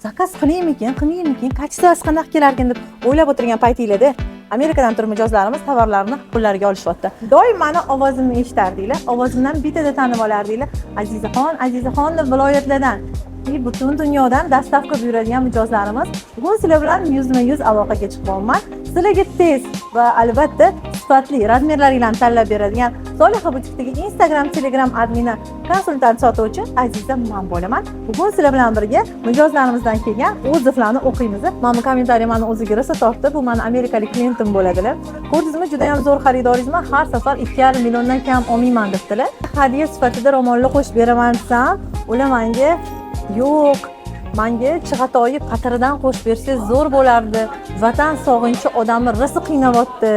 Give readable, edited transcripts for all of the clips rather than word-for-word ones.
zakaz qilaymikin, kачествоsi qanaqa kelarkan deb o'ylab o'tirgan paytinglarda Amerikadan turib mijozlarimiz tovarlarni qo'llariga olishyapti. Doim meni ovozimni eshitardinglar, ovozimdan bitada tanib olardinglar. Azizaxon deb viloyatlardan butun dunyodan dastavka buyuradigan mijozlarimiz. Bugun sizlar bilan yuzma-yuz aloqaga chiqmoqman. Sizlarga tez va albatta sifatli razmerlaringlarni tanlab beradigan Soliha butikdagi Instagram, Telegram admini, konsultant sotuvchi Aziza men bo'laman. Bugun sizlar bilan birga mijozlarimizdan kelgan o'ziflarni o'qiymiz. Mana kommentariy meni o'ziga rosa tortdi. Bu meni amerikalik klientim bo'ladilar. Ko'rdingizmi, juda ham zo'r xaridoringizmi? Har safar 2,5 milliondan kam olmayman debdilar. Hadiya sifatida ro'molni qo'shib beraman desam, ular menga yo'q, menga chig'atoyi patiridan qo'shib bersangiz zo'r bo'lardi. Vatan sog'inchi odamni rosa qiynayapti.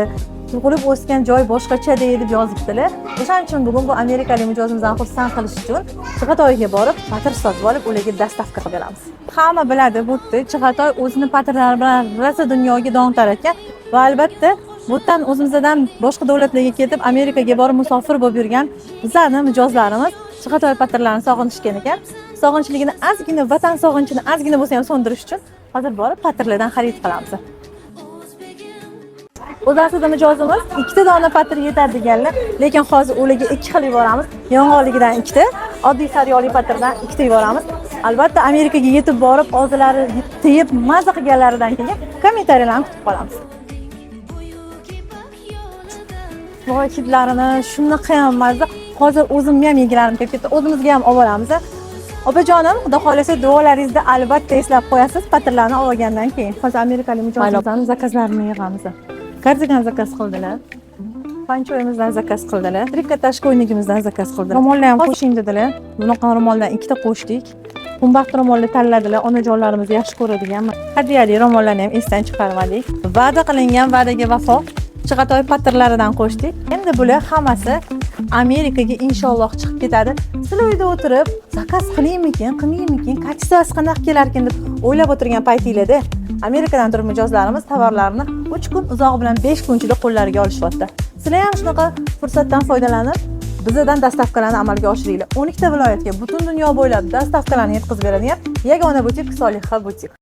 Tug'ilib o'sgan joy boshqacha deb yozibdilar. O'shaning uchun bugun bu amerikalik mijozimizdan xursand qilish uchun Chig'atoyga borib, patir sotib olib, ularga dastavka qilib beramiz. Hamma biladi, bu yerda Chig'atoy o'zini patirlari bilan rosa dunyoga dong taratgan va albatta bu yerdan o'zimizdan boshqa davlatlarga ketib, Amerikaga borib musofir bo'lib yurgan bizlarning mijozlarimiz Chig'atoy patirlarini sog'inishgan ekan. Sog'inchligini ozgina, vatan sog'inchini ozgina bo'lsa ham so'ndirish uchun hozir borib patirlardan xarid qilamiz. O'z aslida mijozimiz 2 dona patir yetadi deganlar, lekin hozir ularga 2 xil yuboramiz. Yong'oqligidan 2 ta, oddiy sariyoli patirdan 2 ta yuboramiz. Albatta Amerikaga yetib borib, o'zlari teyib maza qilganlaridan keyin kommentariyalarni kutib qolamiz. Voy hidlarini shunaqa ham maza. Hozir o'zimga ham yegilarim kelib ketdi. O'zimizga ham olib olamiz. Opajonim, xudo xolasa duolaringizda albatta eslab qo'yasiz patirlarni olgandan keyin. Hozir amerikalik mijozlardan zakazlarini yig'amiz. Kardigan zakaz qildilar. Panchoyimizdan zakaz qildilar. Trikotaj ko'ynagimizdan zakaz qildilar. Ro'mollar ham qo'shing dedilar. Bunaqa ro'moldan 2 ta qo'shdik. Qumbaxt ro'molni tanladilar. Onajonlarimiz yaxshi ko'radigan. Hadiyali ro'mollarni ham esdan chiqarmadik. Va'da qilingan va'daga vafo. Chig'atoy patirlaridan qo'shdik. Endi bular hammasi Amerikaga inshaalloh chiqib ketadi. Sizlar uyda o'tirib, zakaz qilaymikin, kачествоsi qanaqa kelarkan deb o'ylab o'tirgan paytinglarda Amerikadan turib mijozlarimiz tovarlarni 3 kun, uzoq bilan 5 kun ichida qo'llariga olishyapti. Sizlar ham shunaqa fursatdan foydalanib, bizdan dastavkalarni amalga oshiringlar. 12 ta viloyatga butun dunyo bo'ylab dastavkalarni yetkazib beradigan yagona butik Soliha butik.